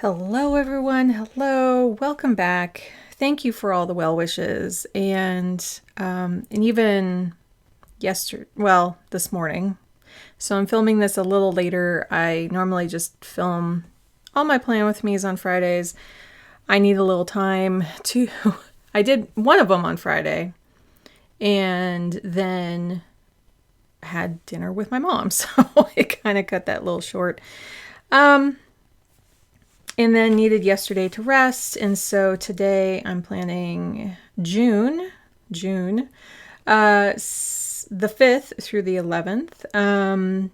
Hello, everyone. Hello. Welcome back. Thank you for all the well wishes. And even this morning. So I'm filming this a little later. I normally just film all my Plan With Me's on Fridays. I need a little time to. I did one of them on Friday and then had dinner with my mom. So it kind of cut that little short. And then needed yesterday to rest. And so today I'm planning June, the 5th through the 11th.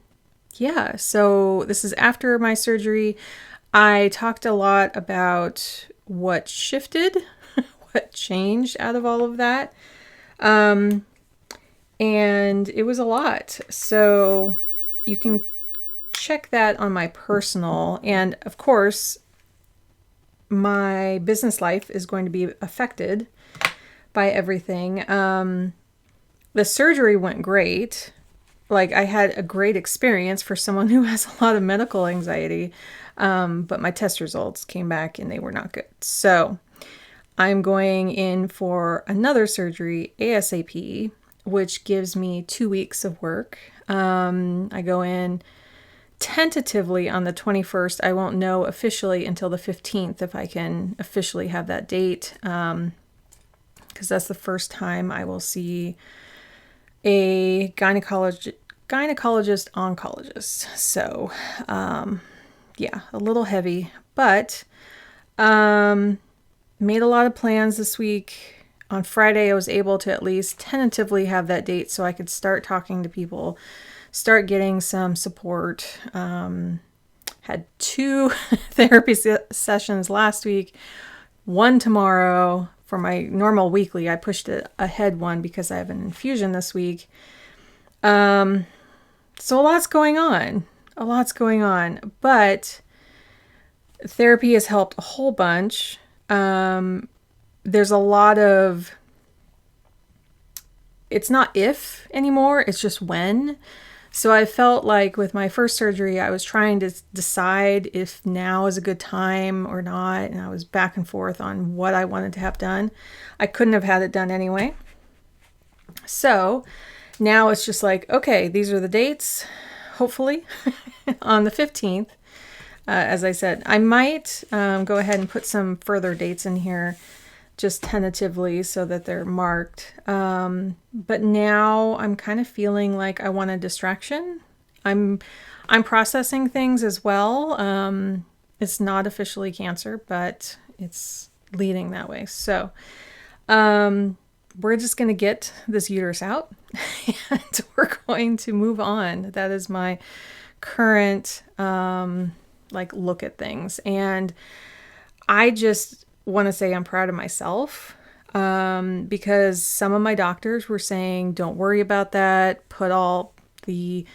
So this is after my surgery. I talked a lot about what shifted, what changed out of all of that. And it was a lot. So you can check that on my personal. And of course, my business life is going to be affected by everything. The surgery went great. Like, I had a great experience for someone who has a lot of medical anxiety. But my test results came back and they were not good. So I'm going in for another surgery ASAP, which gives me 2 weeks of work. I go in tentatively on the 21st. I won't know officially until the 15th if I can officially have that date, because that's the first time I will see a gynecologist oncologist. So a little heavy, but made a lot of plans this week. On Friday I was able to at least tentatively have that date so I could start talking to people, start getting some support. Had 2 therapy sessions last week, 1 tomorrow. For my normal weekly, I pushed it ahead 1 because I have an infusion this week. So a lot's going on. But therapy has helped a whole bunch. There's a lot of, it's not if anymore, it's just when. So I felt like with my first surgery, I was trying to decide if now is a good time or not. And I was back and forth on what I wanted to have done. I couldn't have had it done anyway. So now it's just like, okay, these are the dates, hopefully, on the 15th. As I said, I might go ahead and put some further dates in here, just tentatively so that they're marked. But now I'm kind of feeling like I want a distraction. I'm processing things as well. It's not officially cancer, but it's leading that way. So we're just going to get this uterus out and we're going to move on. That is my current look at things. And I just want to say I'm proud of myself, because some of my doctors were saying, don't worry about that, put all the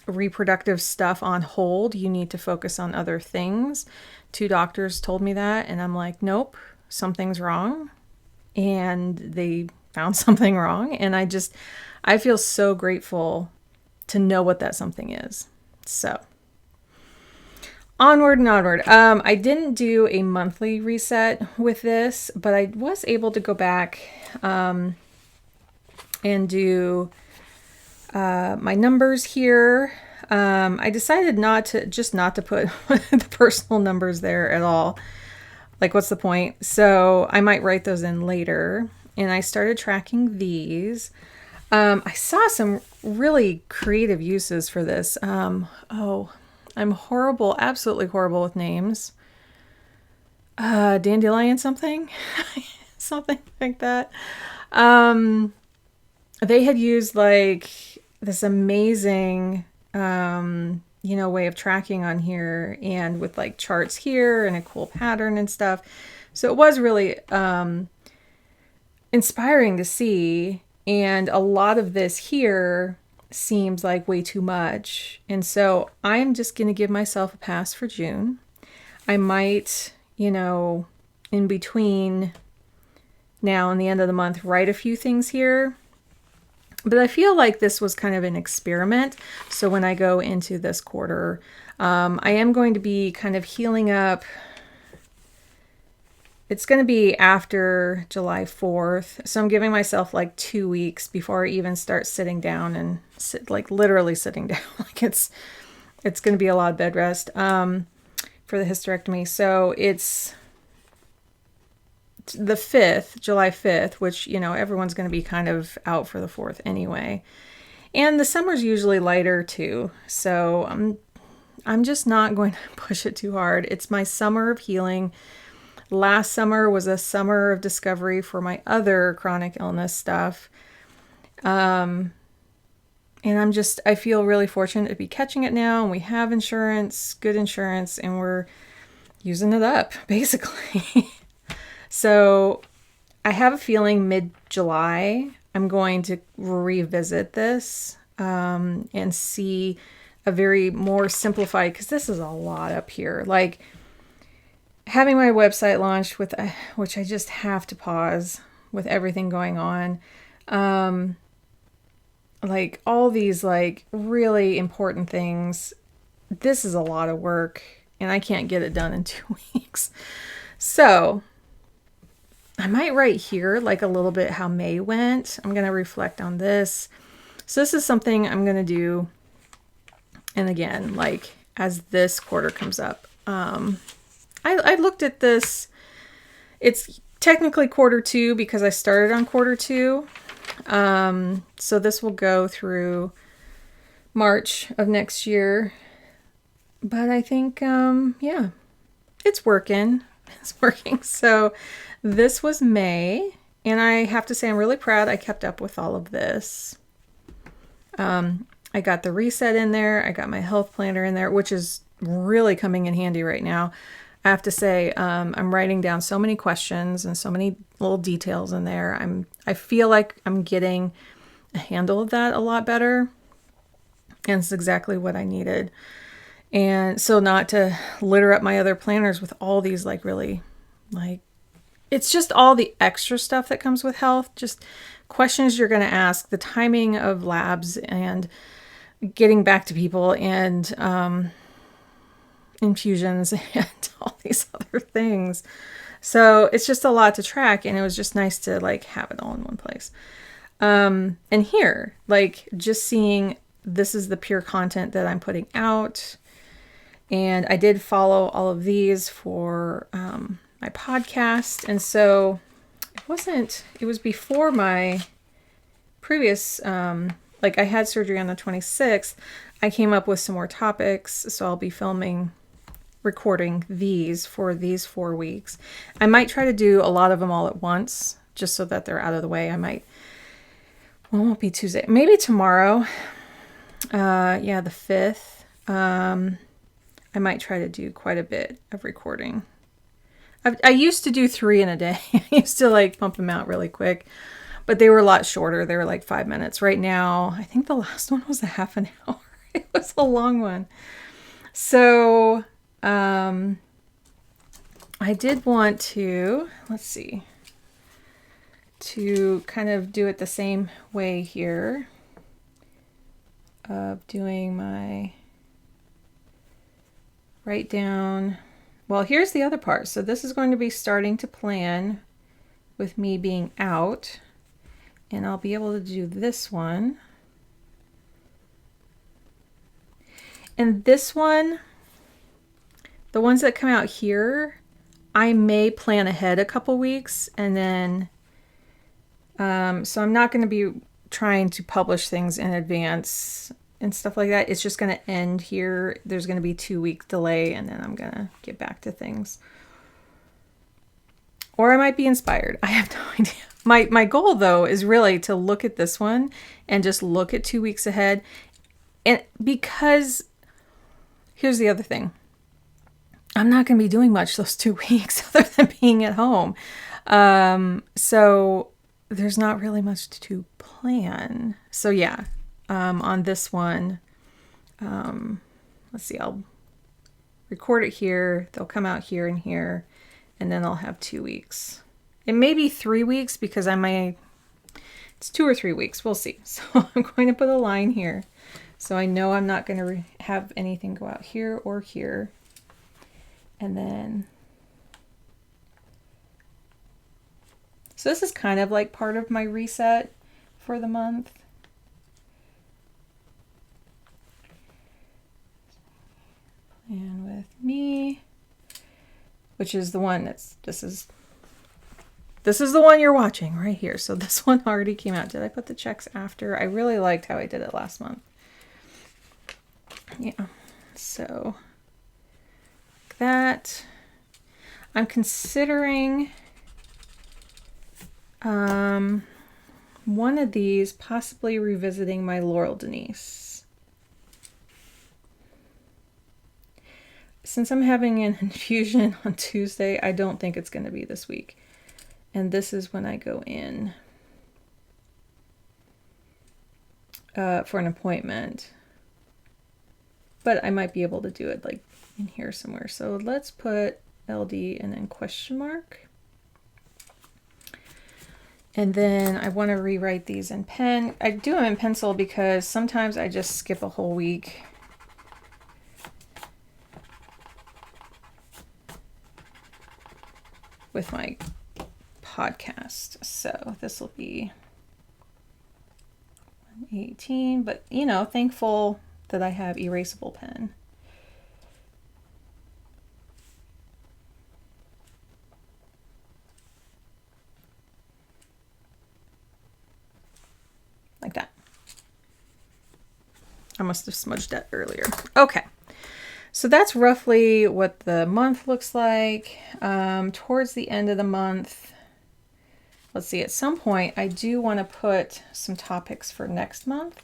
reproductive stuff on hold, you need to focus on other things. 2 doctors told me that, and I'm like, nope, something's wrong. And they found something wrong, and I feel so grateful to know what that something is. So onward and onward. I didn't do a monthly reset with this, but I was able to go back and do my numbers here. I decided not to put the personal numbers there at all. Like, what's the point? So I might write those in later. And I started tracking these. I saw some really creative uses for this. I'm horrible, absolutely horrible with names. Dandelion something? Something like that. They had used like this amazing, way of tracking on here, and with like charts here and a cool pattern and stuff. So it was really inspiring to see. And a lot of this here seems like way too much. And so I'm just going to give myself a pass for June. I might, in between now and the end of the month, write a few things here. But I feel like this was kind of an experiment. So when I go into this quarter, I am going to be kind of healing up. It's going to be after July 4th. So I'm giving myself like 2 weeks before I even start sitting down and literally sitting down. Like it's going to be a lot of bed rest for the hysterectomy. So it's the 5th, July 5th, which, you know, everyone's going to be kind of out for the 4th anyway. And the summer's usually lighter too. So I'm just not going to push it too hard. It's my summer of healing. Last summer was a summer of discovery for my other chronic illness stuff. And I feel really fortunate to be catching it now. And we have insurance, good insurance, and we're using it up, basically. So I have a feeling mid-July, I'm going to revisit this and see a very more simplified, because this is a lot up here. Like having my website launched with, which I just have to pause with everything going on. Like all these like really important things. This is a lot of work and I can't get it done in 2 weeks. So I might write here like a little bit how May went. I'm going to reflect on this. So this is something I'm going to do. And again, like as this quarter comes up, I looked at this. It's technically quarter 2 because I started on quarter 2. So this will go through March of next year. But I think, yeah, it's working. It's working. So this was May, and I have to say I'm really proud I kept up with all of this. I got the reset in there. I got my health planner in there, which is really coming in handy right now. I have to say, I'm writing down so many questions and so many little details in there. I feel like I'm getting a handle of that a lot better. And it's exactly what I needed. And so not to litter up my other planners with all these like really like, it's just all the extra stuff that comes with health, just questions you're going to ask, the timing of labs and getting back to people and infusions and all these other things. So it's just a lot to track, and it was just nice to like have it all in one place. And here, like just seeing this is the pure content that I'm putting out. And I did follow all of these for my podcast. And so it was before my previous, like I had surgery on the 26th. I came up with some more topics. So I'll be recording these for these 4 weeks. I might try to do a lot of them all at once, just so that they're out of the way. Well, it won't be Tuesday. Maybe tomorrow. Yeah, the 5th. I might try to do quite a bit of recording. I used to do 3 in a day. I used to like pump them out really quick, but they were a lot shorter. They were like 5 minutes. Right now, I think the last one was a half an hour. It was a long one. So, I did want to, let's see, to kind of do it the same way here of doing my write down. Well, here's the other part. So this is going to be starting to plan with me being out, and I'll be able to do this one. And this one, the ones that come out here, I may plan ahead a couple weeks, and then, so I'm not going to be trying to publish things in advance and stuff like that. It's just going to end here. There's going to be 2-week delay, and then I'm going to get back to things. Or I might be inspired. I have no idea. My goal, though, is really to look at this one and just look at 2 weeks ahead. And because here's the other thing. I'm not going to be doing much those 2 weeks other than being at home. So there's not really much to plan. So yeah, on this one, let's see, I'll record it here. They'll come out here and here, and then I'll have 2 weeks. It may be 3 weeks because I may It's 2 or 3 weeks. We'll see. So I'm going to put a line here. So I know I'm not going to have anything go out here or here. And then, so this is kind of like part of my reset for the month. And with me, which is the one this is the one you're watching right here. So this one already came out. Did I put the checks after? I really liked how I did it last month. Yeah, so like that. I'm considering one of these, possibly revisiting my Laurel Denise. Since I'm having an infusion on Tuesday, I don't think it's going to be this week. And this is when I go in for an appointment. But I might be able to do it like in here somewhere. So let's put LD and then question mark. And then I want to rewrite these in pen. I do them in pencil because sometimes I just skip a whole week. With my podcast. So this will be 118, but you know, thankful that I have erasable pen. Like that. I must have smudged that earlier. Okay. So that's roughly what the month looks like. Towards the end of the month, let's see, at some point I do want to put some topics for next month.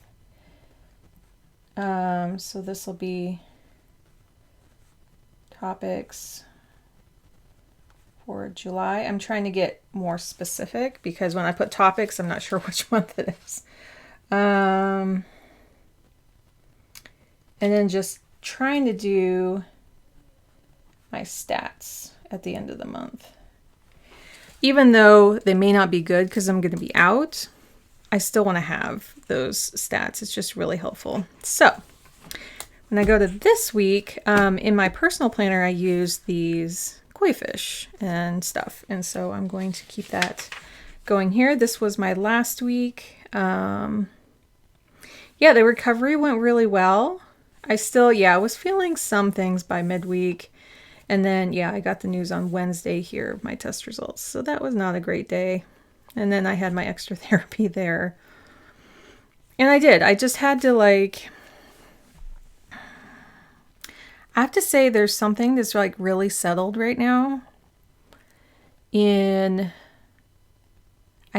So this will be topics for July. I'm trying to get more specific because when I put topics, I'm not sure which month it is. And then just trying to do my stats at the end of the month. Even though they may not be good because I'm going to be out, I still want to have those stats. It's just really helpful. So when I go to this week, in my personal planner, I use these koi fish and stuff. And so I'm going to keep that going here. This was my last week. Yeah, the recovery went really well. I was feeling some things by midweek. And then, yeah, I got the news on Wednesday here of my test results. So that was not a great day. And then I had my extra therapy there. And I just had to I have to say there's something that's like really settled right now. I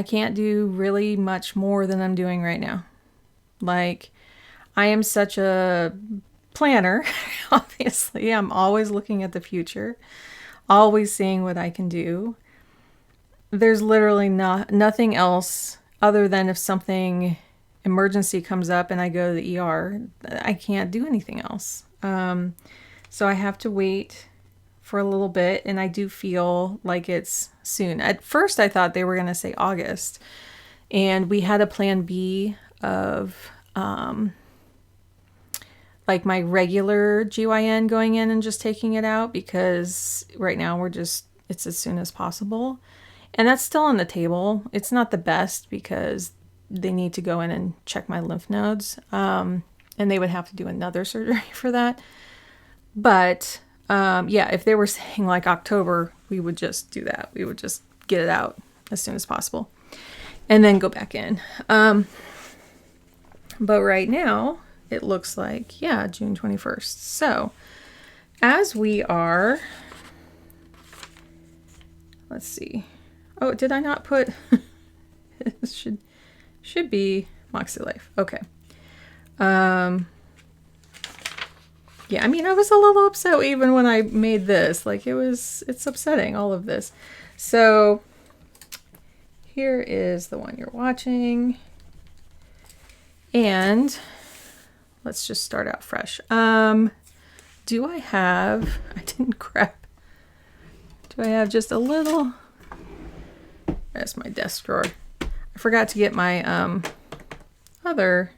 can't do really much more than I'm doing right now. Like, I am such a planner, obviously. I'm always looking at the future, always seeing what I can do. There's literally nothing else other than if something emergency comes up and I go to the ER, I can't do anything else. So I have to wait for a little bit, and I do feel like it's soon. At first I thought they were going to say August, and we had a plan B of like my regular GYN going in and just taking it out, because right now it's as soon as possible. And that's still on the table. It's not the best because they need to go in and check my lymph nodes. And they would have to do another surgery for that. But yeah, if they were saying like October, we would just do that. We would just get it out as soon as possible and then go back in. But right now it looks like, yeah, June 21st. So as we are, let's see. Oh, did I not put, it should be Moxie Life. Okay. Yeah, I mean, I was a little upset even when I made this. Like, it's upsetting, all of this. So here is the one you're watching. And let's just start out fresh. Do I have, I didn't grab, do I have just a little, that's my desk drawer. I I forgot to get my other,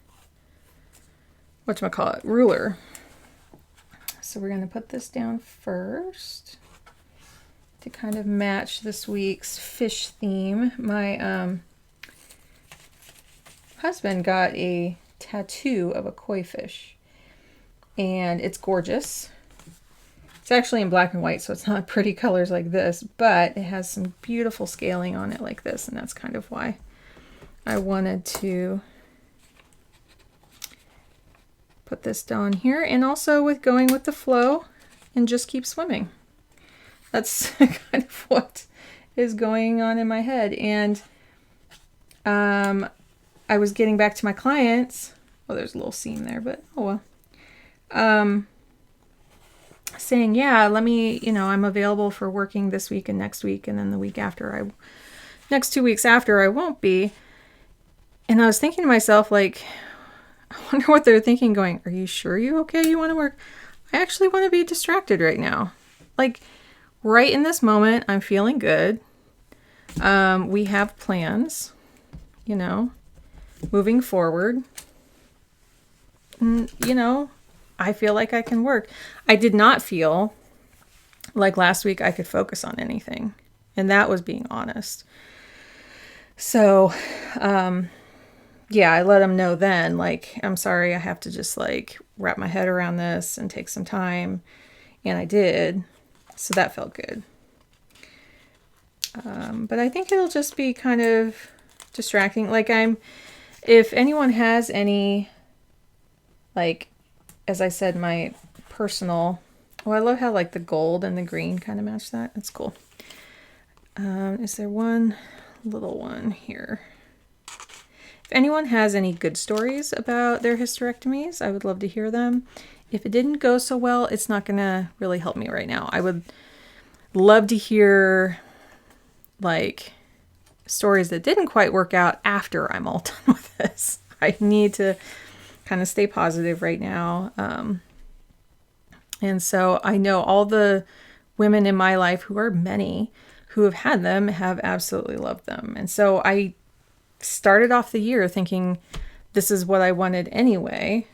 whatchamacallit, ruler. So we're going to put this down first to kind of match this week's fish theme. My husband got a tattoo of a koi fish, and it's gorgeous. It's actually in black and white, so it's not pretty colors like this, but it has some beautiful scaling on it like this, and that's kind of why I wanted to put this down here. And also with going with the flow and just keep swimming. That's kind of what is going on in my head. And I was getting back to my clients. Oh, there's a little seam there, but oh well. Saying, yeah, let me, I'm available for working this week and next week, and then the week after, next 2 weeks after, I won't be. And I was thinking to myself, like, I wonder what they're thinking, going, are you sure you want to work? I actually want to be distracted right now. Like, right in this moment, I'm feeling good. We have plans, moving forward. And, I feel like I can work. I did not feel like last week I could focus on anything. And that was being honest. So, yeah, I let him know then, like, I'm sorry, I have to just like wrap my head around this and take some time. And I did. So that felt good. But I think it'll just be kind of distracting. Like if anyone has any, like, as I said, my personal, I love how like the gold and the green kind of match that. That's cool. Is there one little one here? If anyone has any good stories about their hysterectomies, I would love to hear them. If it didn't go so well, it's not going to really help me right now. I would love to hear like stories that didn't quite work out after I'm all done with this. I need to kind of stay positive right now. And so I know all the women in my life, who are many, who have had them, have absolutely loved them. And so I started off the year thinking this is what I wanted anyway,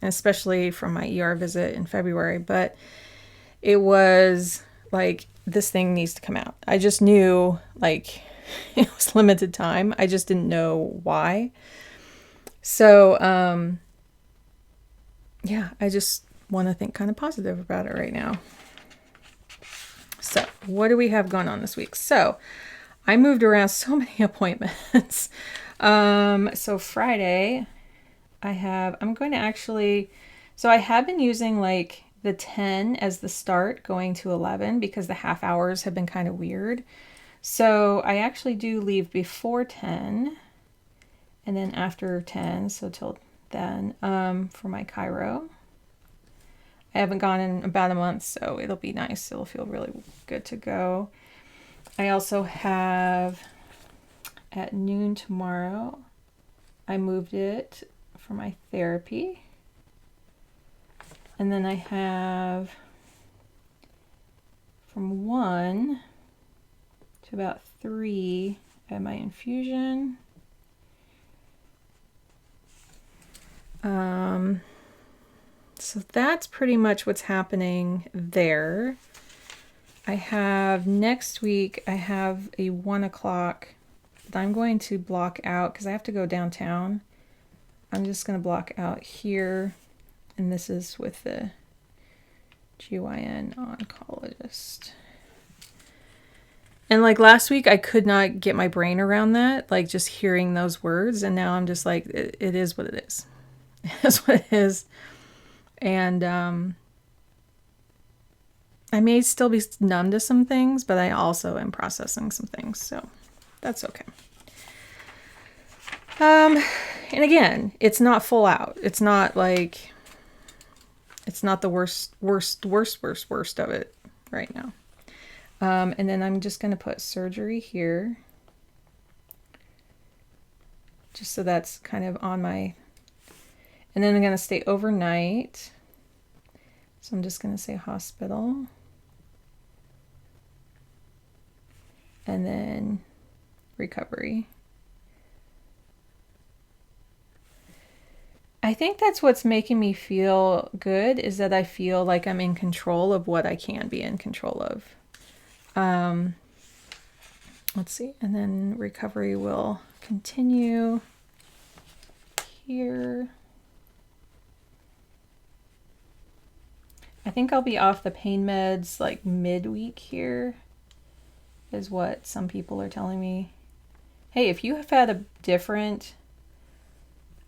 especially from my ER visit in February. But it was like, this thing needs to come out. I just knew, like, it was limited time. I just didn't know why. So, yeah, I just want to think kind of positive about it right now. So, what do we have going on this week? So, I moved around so many appointments. So Friday, I'm going to actually, so I have been using like the 10 as the start, going to 11, because the half hours have been kind of weird. So I actually do leave before 10 and then after 10, so till then, for my chiro. I haven't gone in about a month, so it'll be nice. It'll feel really good to go. I also have at noon tomorrow, I moved it for my therapy. And then I have from 1 to about 3 at my infusion. So that's pretty much what's happening there. I have next week, I have a 1 o'clock that I'm going to block out because I have to go downtown. I'm just going to block out here. And this is with the GYN oncologist. And like last week, I could not get my brain around that, like just hearing those words. And now I'm just like, it is what it is. It's what it is. And I may still be numb to some things, but I also am processing some things. So that's okay. And again, it's not full out. It's not like, it's not the worst of it right now. And then I'm just going to put surgery here. Just so that's kind of on my, and then I'm going to stay overnight. So I'm just going to say hospital. And then recovery. I think that's what's making me feel good, is that I feel like I'm in control of what I can be in control of. Let's see. And then recovery will continue here. I think I'll be off the pain meds like midweek here, is what some people are telling me. Hey, if you have had a different,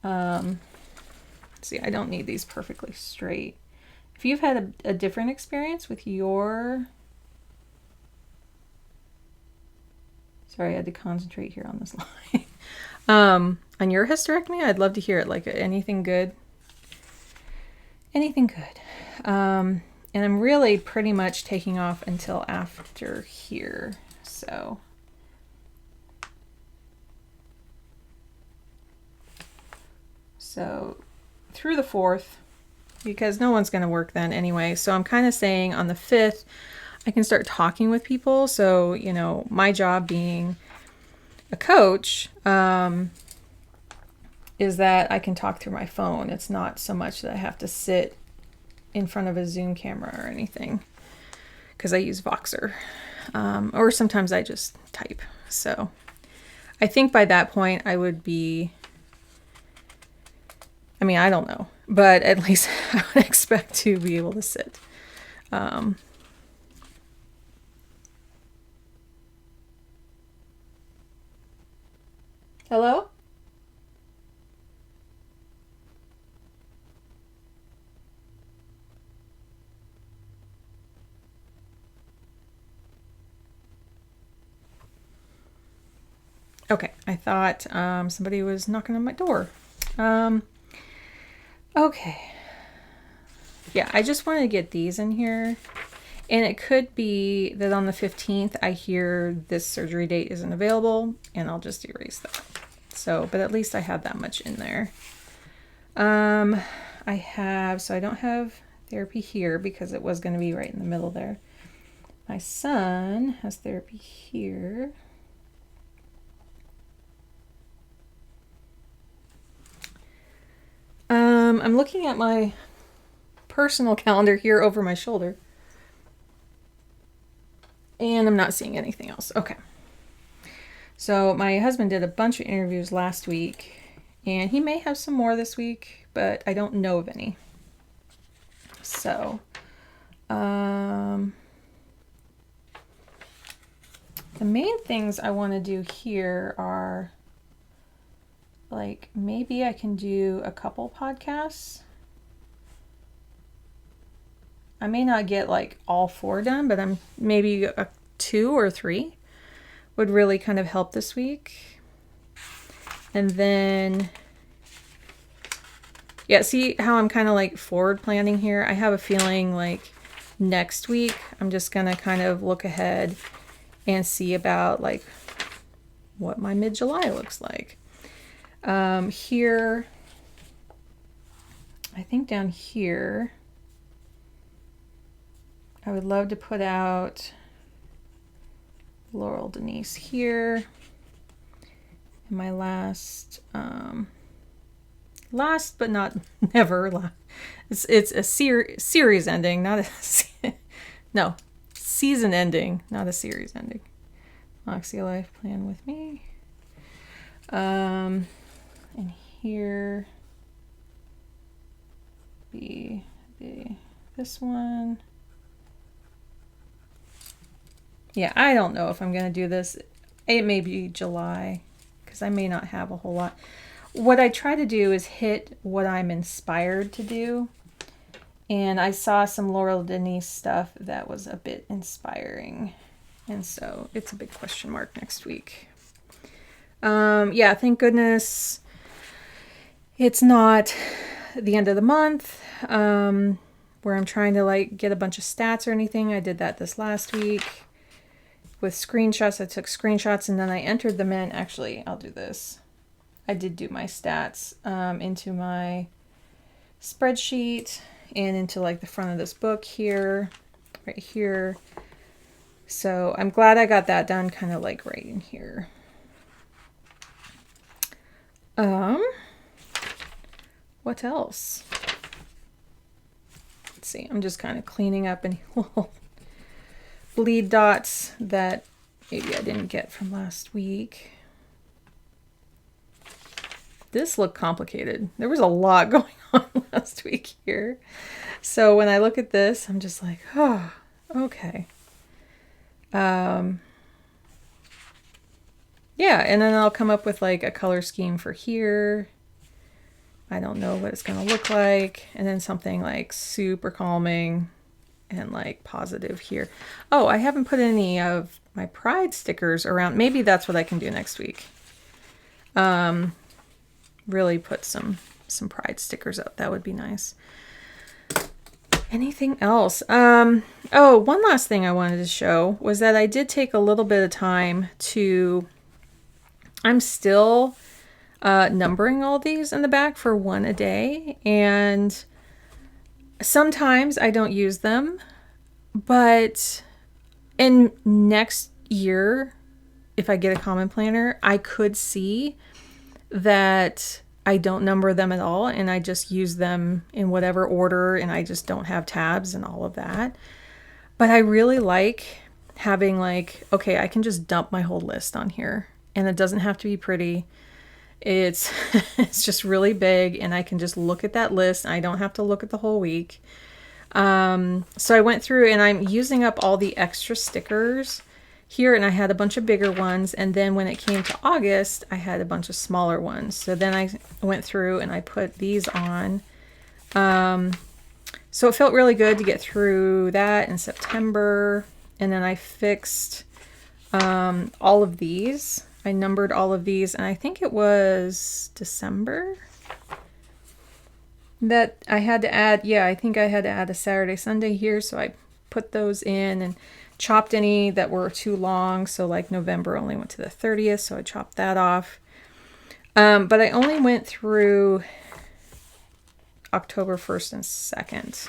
see, I don't need these perfectly straight. If you've had a different experience with your, sorry, I had to concentrate here on this line. On your hysterectomy, I'd love to hear it. Like anything good. Anything good. And I'm really pretty much taking off until after here. So through the 4th, because no one's going to work then anyway. So I'm kind of saying on the 5th, I can start talking with people. So, you know, my job being a coach, is that I can talk through my phone. It's not so much that I have to sit in front of a Zoom camera or anything, because I use Voxer, or sometimes I just type. So I think by that point I would be, I mean, I don't know, but at least I would expect to be able to sit. Hello? Okay, I thought somebody was knocking on my door. Okay. Yeah, I just wanted to get these in here. And it could be that on the 15th, I hear this surgery date isn't available, and I'll just erase that. So, but at least I have that much in there. I have, so I don't have therapy here because it was going to be right in the middle there. My son has therapy here. I'm looking at my personal calendar here over my shoulder, and I'm not seeing anything else. Okay. So my husband did a bunch of interviews last week, and he may have some more this week, but I don't know of any. So, the main things I want to do here are, like, maybe I can do a couple podcasts. I may not get like all 4 done, but I'm maybe 2 or 3 would really kind of help this week. And then, yeah, see how I'm kind of like forward planning here? I have a feeling like next week I'm just going to kind of look ahead and see about like what my mid-July looks like. Here, I think down here, I would love to put out Laurel Denise here. And my last but not never. It's a series ending, not a no, season ending, not a series ending. Moxie Life Plan with Me. And here be this one. Yeah, I don't know if I'm going to do this. It may be July because I may not have a whole lot. What I try to do is hit what I'm inspired to do. And I saw some Laurel Denise stuff that was a bit inspiring. And so it's a big question mark next week. Yeah, thank goodness it's not the end of the month where I'm trying to like get a bunch of stats or anything. I did that this last week. With screenshots, I took screenshots and then I entered them in. Actually, I'll do this. I did do my stats into my spreadsheet and into like the front of this book here, right here. So I'm glad I got that done kind of like right in here. Um, what else? Let's see, I'm just kind of cleaning up any little bleed dots that maybe I didn't get from last week. This looked complicated. There was a lot going on last week here. So when I look at this, I'm just like, oh, okay. Yeah, and then I'll come up with like a color scheme for here. I don't know what it's going to look like. And then something like super calming and like positive here. Oh, I haven't put any of my pride stickers around. Maybe that's what I can do next week. Really put some pride stickers up. That would be nice. Anything else? Oh, one last thing I wanted to show was that I did take a little bit of time to, I'm still numbering all these in the back for one a day, and sometimes I don't use them, but in next year, if I get a common planner, I could see that I don't number them at all and I just use them in whatever order and I just don't have tabs and all of that. But I really like having like, okay, I can just dump my whole list on here and it doesn't have to be pretty. It's it's just really big and I can just look at that list. I don't have to look at the whole week. So I went through and I'm using up all the extra stickers here, and I had a bunch of bigger ones, and then when it came to August I had a bunch of smaller ones. So then I went through and I put these on. So it felt really good to get through that in September, and then I fixed all of these. I numbered all of these, and I think it was December that I had to add, yeah, I think I had to add a Saturday, Sunday here, so I put those in and chopped any that were too long. So like November only went to the 30th, so I chopped that off. But I only went through October 1st and 2nd.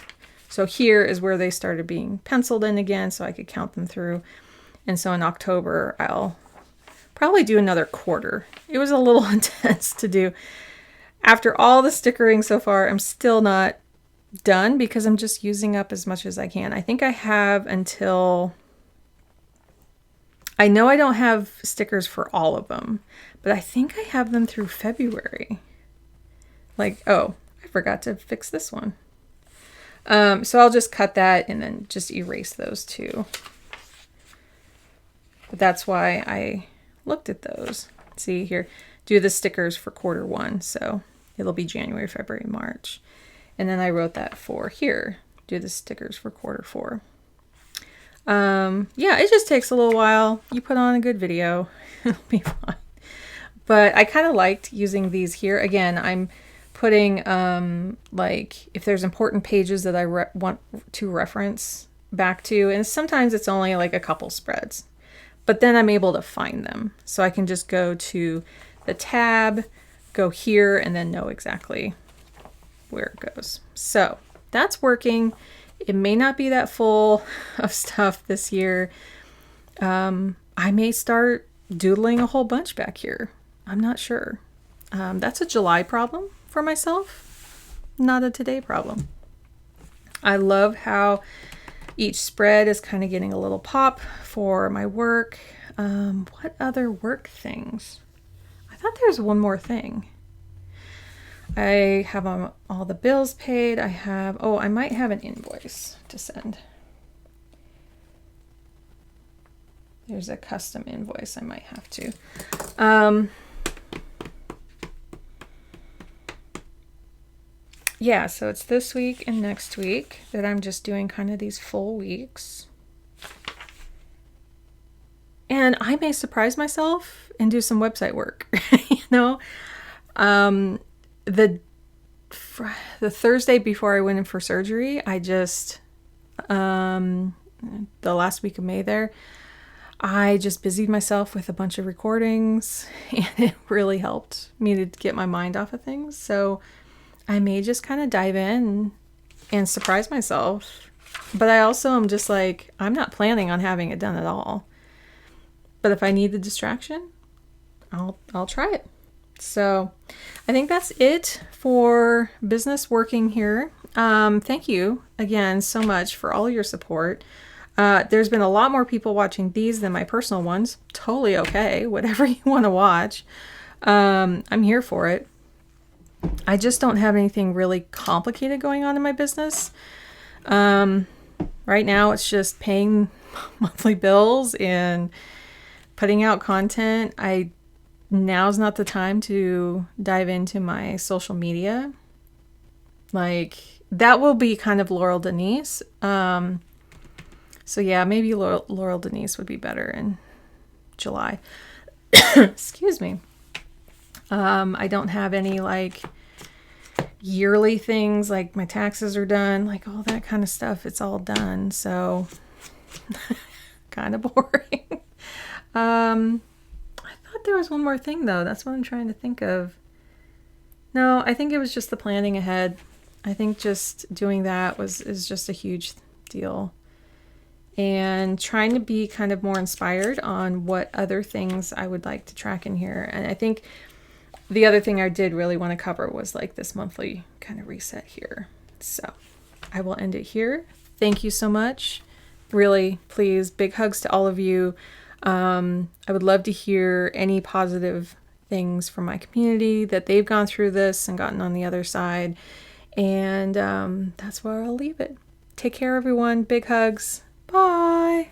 So here is where they started being penciled in again, so I could count them through. And so in October, I'll probably do another quarter. It was a little intense to do. After all the stickering so far, I'm still not done because I'm just using up as much as I can. I think I have until, I know I don't have stickers for all of them, but I think I have them through February. Like, oh, I forgot to fix this one. So I'll just cut that and then just erase those two. But that's why I looked at those. See here, do the stickers for quarter one. So it'll be January, February, March. And then I wrote that for here, do the stickers for quarter four. Yeah, it just takes a little while. You put on a good video, it'll be fine. But I kind of liked using these here. Again, I'm putting, like, if there's important pages that I want to reference back to, and sometimes it's only like a couple spreads, but then I'm able to find them. So I can just go to the tab, go here, and then know exactly where it goes. So that's working. It may not be that full of stuff this year. I may start doodling a whole bunch back here. I'm not sure. That's a July problem for myself, not a today problem. I love how each spread is kind of getting a little pop for my work. What other work things? I thought there was one more thing. I have all the bills paid. I have, oh, I might have an invoice to send. There's a custom invoice I might have to. Yeah, so it's this week and next week that I'm just doing kind of these full weeks. And I may surprise myself and do some website work, you know? The Thursday before I went in for surgery, I just, the last week of May there, I just busied myself with a bunch of recordings, and it really helped me to get my mind off of things. So I may just kind of dive in and surprise myself. But I also am just like, I'm not planning on having it done at all. But if I need the distraction, I'll try it. So I think that's it for business working here. Thank you again so much for all your support. There's been a lot more people watching these than my personal ones. Totally okay. Whatever you want to watch. I'm here for it. I just don't have anything really complicated going on in my business. Right now it's just paying monthly bills and putting out content. Now's not the time to dive into my social media. Like, that will be kind of Laurel Denise. So yeah, maybe Laurel Denise would be better in July. Excuse me. I don't have any like yearly things, like my taxes are done, like all that kind of stuff. It's all done. So kind of boring. I thought there was one more thing though. That's what I'm trying to think of. No, I think it was just the planning ahead. I think just doing that is just a huge deal. And trying to be kind of more inspired on what other things I would like to track in here. And I think the other thing I did really want to cover was like this monthly kind of reset here. So I will end it here. Thank you so much. Really, please, big hugs to all of you. I would love to hear any positive things from my community that they've gone through this and gotten on the other side. And that's where I'll leave it. Take care, everyone. Big hugs. Bye.